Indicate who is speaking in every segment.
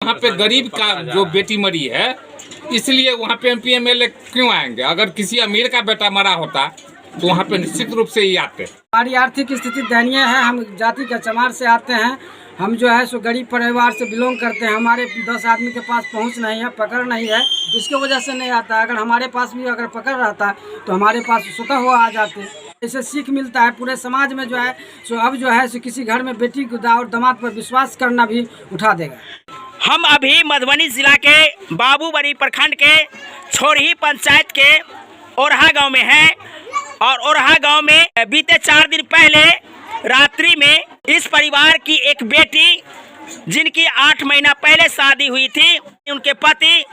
Speaker 1: वहाँ पे गरीब का जो बेटी मरी है, इसलिए वहाँ पे MP MLA क्यों आएंगे? अगर किसी अमीर का बेटा मरा होता तो वहाँ पे निश्चित रूप से ही आते।
Speaker 2: हमारी आर्थिक स्थिति दयनीय है। हम जाति के चमार से आते हैं। हम जो है सो गरीब परिवार से बिलोंग करते हैं। हमारे 10 आदमी के पास पहुंच नहीं है, पकड़ नहीं है, इसके वजह से नहीं आता। अगर हमारे पास भी अगर पकड़ रहता तो हमारे पास स्वतः हुआ आ जाते। इससे सीख मिलता है पूरे समाज में जो है सो अब जो है सो किसी घर में बेटी और दामाद पर विश्वास करना भी उठा देगा।
Speaker 3: हम अभी मधुबनी जिला के बाबूबरी प्रखंड के छोरही पंचायत के ओरहा गांव में हैं और ओरहा गांव में बीते 4 दिन पहले रात्रि में इस परिवार की एक बेटी जिनकी 8 महीना पहले शादी हुई थी, उनके पति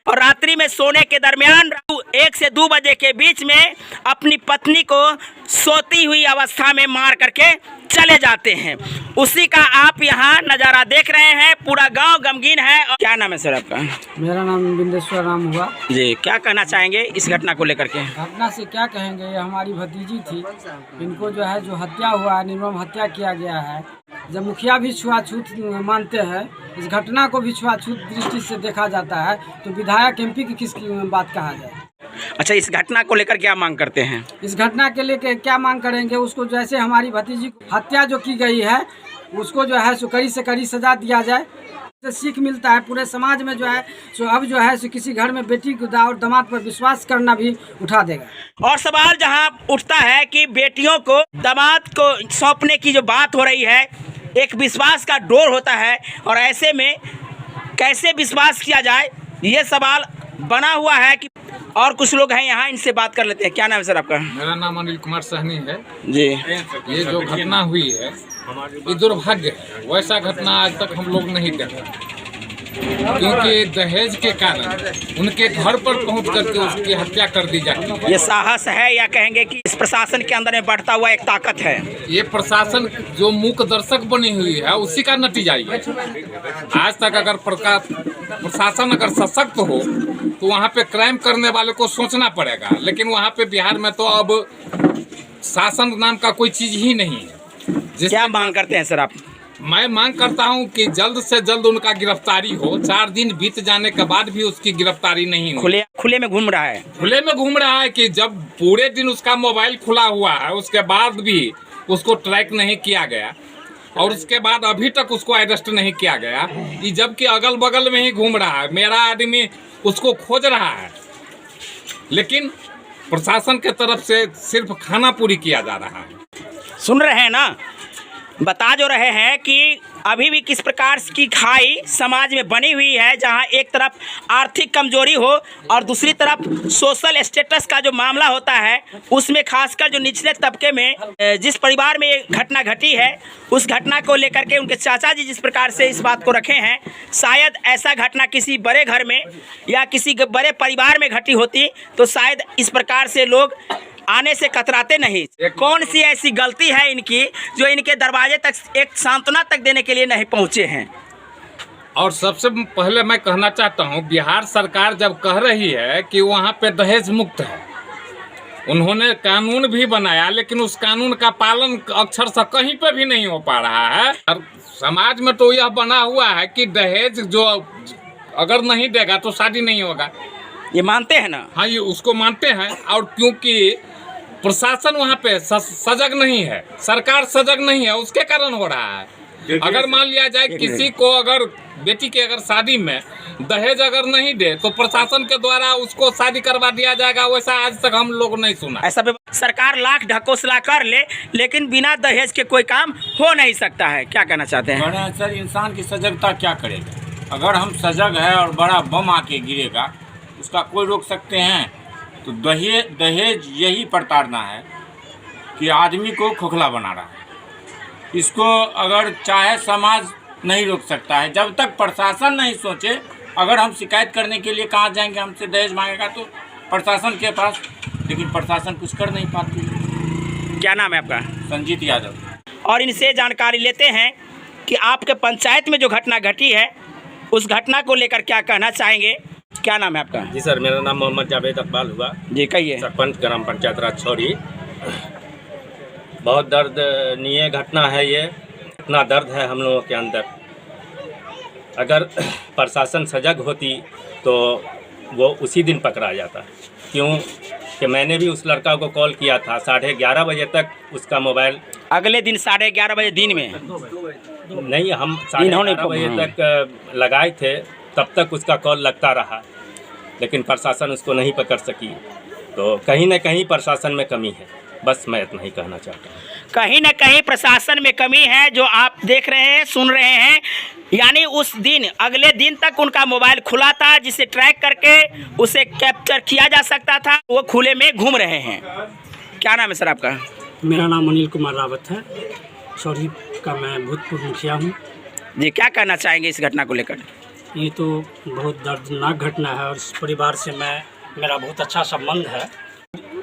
Speaker 3: और रात्रि में सोने के दरमियान 1 से 2 बजे के बीच में अपनी पत्नी को सोती हुई अवस्था में मार करके चले जाते हैं। उसी का आप यहाँ नज़ारा देख रहे हैं। पूरा गांव गमगीन है। क्या नाम है सर आपका?
Speaker 2: मेरा नाम बिंदेश्वर राम हुआ
Speaker 3: जी। क्या कहना चाहेंगे इस घटना को लेकर के?
Speaker 2: घटना से क्या कहेंगे, ये हमारी भतीजी थी। इनको जो है जो हत्या हुआ, निर्मम हत्या किया गया है। जब मुखिया भी छुआछूत मानते हैं, इस घटना को भी छुआछूत दृष्टि से देखा जाता है, तो विधायक MP की किसकी बात कहा जाए?
Speaker 3: अच्छा, इस घटना को लेकर क्या मांग करते हैं?
Speaker 2: इस घटना के लिए क्या मांग करेंगे? उसको जैसे हमारी भतीजी हत्या जो की गई है, उसको जो है सो कड़ी से कड़ी सजा दिया जाए। इससे सीख मिलता है पूरे समाज में जो है सो अब जो है सो किसी घर में बेटी और दामाद पर विश्वास करना भी उठा देगा।
Speaker 3: और सवाल जहां उठता है कि बेटियों को दामाद को सौंपने की जो बात हो रही है, एक विश्वास का डोर होता है और ऐसे में कैसे विश्वास किया जाए, ये सवाल बना हुआ है। कि और कुछ लोग हैं यहाँ, इनसे बात कर लेते हैं। क्या नाम है सर आपका?
Speaker 1: मेरा नाम अनिल कुमार सहनी है
Speaker 3: जी।
Speaker 1: ये जो घटना हुई है ये दुर्भाग्य है। वैसा घटना आज तक हम लोग नहीं देखा, क्योंकि दहेज के कारण उनके घर पर पहुंच करके उसकी हत्या कर दी जाती है।
Speaker 3: ये साहस है या कहेंगे कि इस प्रशासन के अंदर में बढ़ता हुआ एक ताकत है?
Speaker 1: ये प्रशासन जो मूक दर्शक बनी हुई है उसी का नतीजा ही है। आज तक अगर प्रशासन अगर सशक्त हो तो वहाँ पे क्राइम करने वाले को सोचना पड़ेगा, लेकिन वहाँ पे बिहार में तो अब शासन नाम का कोई चीज ही नहीं है।
Speaker 3: क्या मांग करते हैं सर आप?
Speaker 1: मैं मांग करता हूं कि जल्द से जल्द उनका गिरफ्तारी हो। 4 दिन बीत जाने के बाद भी उसकी गिरफ्तारी नहीं हुई।
Speaker 3: खुले में घूम रहा है।
Speaker 1: खुले में घूम रहा है कि जब पूरे दिन उसका मोबाइल खुला हुआ है, उसके बाद भी उसको ट्रैक नहीं किया गया और उसके बाद अभी तक उसको अरेस्ट नहीं किया गया। कि जबकि अगल बगल में ही घूम रहा है, मेरा आदमी उसको खोज रहा है, लेकिन प्रशासन के तरफ से सिर्फ खाना पूरी किया जा रहा है।
Speaker 3: सुन रहे हैं ना, बता जो रहे हैं कि अभी भी किस प्रकार की खाई समाज में बनी हुई है, जहां एक तरफ आर्थिक कमजोरी हो और दूसरी तरफ सोशल स्टेटस का जो मामला होता है, उसमें खासकर जो निचले तबके में जिस परिवार में ये घटना घटी है, उस घटना को लेकर के उनके चाचा जी जिस प्रकार से इस बात को रखे हैं, शायद ऐसा घटना किसी बड़े घर में या किसी बड़े परिवार में घटी होती तो शायद इस प्रकार से लोग आने से कतराते नहीं। कौन सी ऐसी गलती है इनकी जो इनके दरवाजे तक एक सांत्वना तक देने के लिए नहीं पहुंचे हैं?
Speaker 1: और सबसे पहले मैं कहना चाहता हूं, बिहार सरकार जब कह रही है कि वहां पे दहेज मुक्त है, उन्होंने कानून भी बनाया, लेकिन उस कानून का पालन अक्षर से कहीं पे भी नहीं हो पा रहा है। और समाज में तो यह बना हुआ है कि दहेज जो अगर नहीं देगा तो शादी नहीं होगा।
Speaker 3: ये मानते हैं ना?
Speaker 1: हाँ, ये उसको मानते हैं। और क्योंकि प्रशासन वहाँ पे सजग नहीं है, सरकार सजग नहीं है, उसके कारण हो रहा है। अगर मान लिया जाए किसी को अगर बेटी के अगर शादी में दहेज अगर नहीं दे तो प्रशासन के द्वारा उसको शादी करवा दिया जाएगा, वैसा आज तक हम लोग नहीं सुना।
Speaker 3: ऐसा सरकार लाख ढकोसला कर ले, लेकिन बिना दहेज के कोई काम हो नहीं सकता है। क्या कहना चाहते हैं
Speaker 4: सर? इंसान की सजगता क्या करेगा? अगर हम सजग है और बड़ा बम आके गिरेगा, उसका कोई रोक सकते हैं? तो दहेज यही प्रताड़ना है कि आदमी को खोखला बना रहा है। इसको अगर चाहे समाज नहीं रोक सकता है, जब तक प्रशासन नहीं सोचे। अगर हम शिकायत करने के लिए कहाँ जाएंगे? हमसे दहेज मांगेगा तो प्रशासन के पास, लेकिन प्रशासन कुछ कर नहीं पाती।
Speaker 3: क्या नाम है आपका?
Speaker 4: संजीत यादव।
Speaker 3: और इनसे जानकारी लेते हैं कि आपके पंचायत में जो घटना घटी है, उस घटना को लेकर क्या कहना चाहेंगे। क्या नाम है आपका?
Speaker 5: जी सर, मेरा नाम मोहम्मद जावेद अकबाल हुआ
Speaker 3: जी। कहिए।
Speaker 5: सरपंच ग्राम पंचायत राज छोरही। बहुत दर्दनीय घटना है ये, इतना दर्द है हम लोगों के अंदर। अगर प्रशासन सजग होती तो वो उसी दिन पकड़ा जाता। क्यों कि मैंने भी उस लड़का को कॉल किया था 11:30 बजे तक उसका मोबाइल,
Speaker 3: अगले दिन 11:30 बजे दिन में
Speaker 5: नहीं हम 11:30 बजे तक लगाए थे, तब तक उसका कॉल लगता रहा, लेकिन प्रशासन उसको नहीं पकड़ सकी। तो कहीं ना कहीं प्रशासन में कमी है, बस मैं इतना ही कहना चाहता हूँ।
Speaker 3: कहीं ना कहीं प्रशासन में कमी है, जो आप देख रहे हैं, सुन रहे हैं। यानी उस दिन अगले दिन तक उनका मोबाइल खुला था, जिसे ट्रैक करके उसे कैप्चर किया जा सकता था। वो खुले में घूम रहे हैं। क्या नाम है सर आपका?
Speaker 6: मेरा नाम अनिल कुमार रावत है, चौरी का मैं भूतपूर्व मुखिया हूँ।
Speaker 3: जी, क्या कहना चाहेंगे इस घटना को लेकर?
Speaker 6: ये तो बहुत दर्दनाक घटना है और इस परिवार से मेरा बहुत अच्छा संबंध है।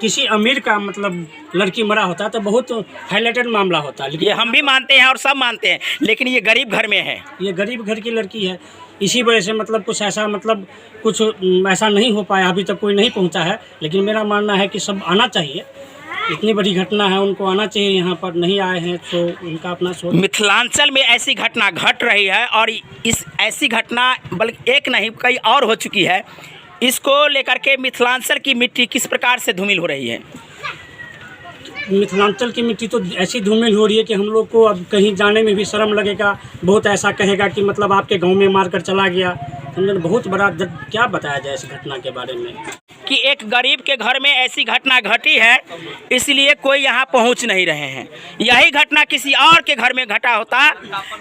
Speaker 6: किसी अमीर का मतलब लड़की मरा होता है तो बहुत हाईलाइटेड मामला होता है, लेकिन
Speaker 3: ये हम भी मानते हैं और सब मानते हैं, लेकिन ये गरीब घर में है।
Speaker 6: ये गरीब घर की लड़की है, इसी वजह से मतलब कुछ ऐसा नहीं हो पाया, अभी तक कोई नहीं पहुंचा है। लेकिन मेरा मानना है कि सब आना चाहिए, इतनी बड़ी घटना है, उनको आना चाहिए। यहाँ पर नहीं आए हैं तो उनका अपना सोच।
Speaker 3: मिथिलांचल में ऐसी घटना घट रही है और इस ऐसी घटना बल्कि एक नहीं कई और हो चुकी है। इसको लेकर के मिथिलांचल की मिट्टी किस प्रकार से धूमिल हो रही है?
Speaker 6: मिथिलांचल की मिट्टी तो ऐसी धूमिल हो रही है कि हम लोग को अब कहीं जाने में भी शर्म लगेगा। बहुत ऐसा कहेगा कि मतलब आपके गांव में मार कर चला गया। हमने बहुत बड़ा क्या बताया जाए इस घटना के बारे में
Speaker 3: कि एक गरीब के घर में ऐसी घटना घटी है, इसलिए कोई यहाँ पहुँच नहीं रहे हैं। यही घटना किसी और के घर में घटा होता,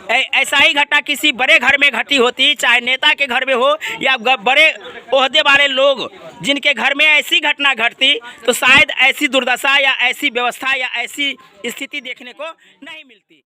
Speaker 3: ऐसा ही घटना किसी बड़े घर में घटी होती, चाहे नेता के घर में हो या बड़े ओहदे वाले लोग जिनके घर में ऐसी घटना घटती, तो शायद ऐसी दुर्दशा या ऐसी व्यवस्था या ऐसी स्थिति देखने को नहीं मिलती।